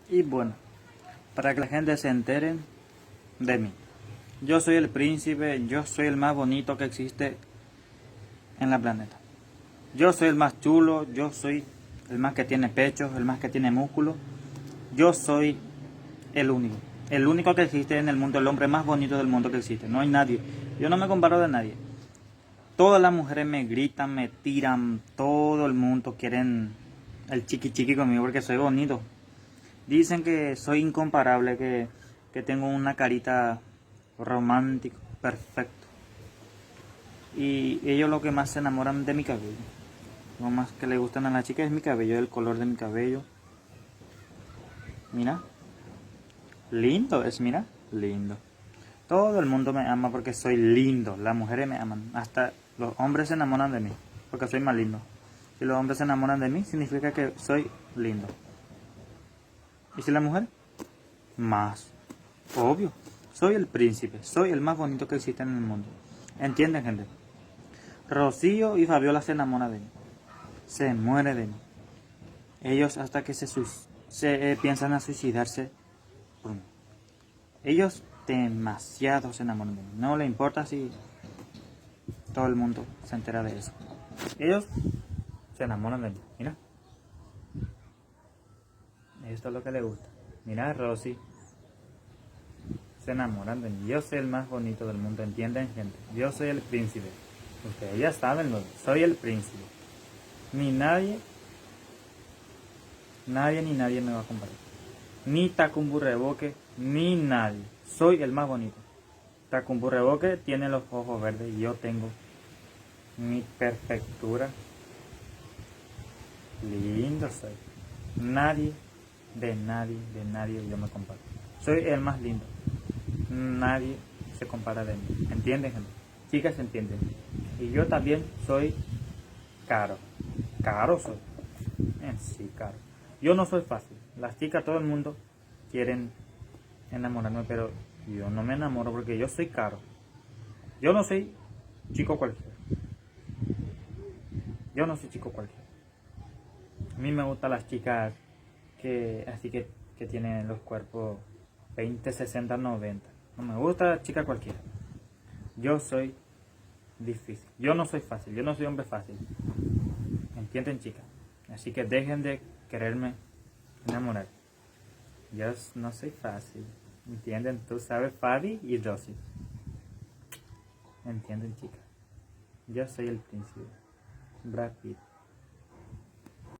Y bueno, para que la gente se entere de mí. Yo soy el príncipe, yo soy el más bonito que existe en la planeta. Yo soy el más chulo, yo soy el más que tiene pecho, el más que tiene músculo. Yo soy el único que existe en el mundo, el hombre más bonito del mundo que existe. No hay nadie. Yo no me comparo de nadie. Todas las mujeres me gritan, me tiran, todo el mundo quieren el chiqui chiqui conmigo porque soy bonito. Dicen que soy incomparable, que tengo una carita romántica, perfecto. Y ellos lo que más se enamoran de mi cabello. Lo más que le gustan a la chica es mi cabello, el color de mi cabello. Mira, lindo es, mira, lindo. Todo el mundo me ama porque soy lindo. Las mujeres me aman. Hasta los hombres se enamoran de mí porque soy más lindo. Si los hombres se enamoran de mí, significa que soy lindo. ¿Y si la mujer? Más. Obvio. Soy el príncipe. Soy el más bonito que existe en el mundo. ¿Entienden, gente? Rocío y Fabiola se enamoran de mí. Se muere de mí. Ellos hasta que se piensan a suicidarse por mí. Ellos demasiado se enamoran de mí. No le importa si todo el mundo se entera de eso. Ellos se enamoran de mí. Mira. Esto es lo que le gusta. Mira, Rosy. Se enamoran de mí. Yo soy el más bonito del mundo. ¿Entienden, gente? Yo soy el príncipe. Ustedes ya saben, soy el príncipe. Ni nadie ni nadie me va a comparar. Ni Tacumburreboque, ni nadie. Soy el más bonito. Tacumburreboque tiene los ojos verdes y yo tengo mi perfectura. Lindo soy. Nadie, de nadie yo me comparo. Soy el más lindo. Nadie se compara de mí. ¿Entienden, gente? Chicas, entienden. Y yo también soy caro. Caro soy. Sí, caro. Yo no soy fácil. Las chicas, todo el mundo quieren enamorarme, pero yo no me enamoro porque yo soy caro. Yo no soy chico cualquiera. Yo no soy chico cualquiera. A mí me gustan las chicas que tienen los cuerpos 20, 60, 90. No me gusta chica cualquiera. Yo soy difícil. Yo no soy fácil. Yo no soy hombre fácil. ¿Entienden, chicas? Así que dejen de quererme enamorar. Yo no soy fácil. ¿Entienden? Tú sabes, Fabi y Rosy. ¿Entienden, chicas? Yo soy el príncipe. Brad Pitt.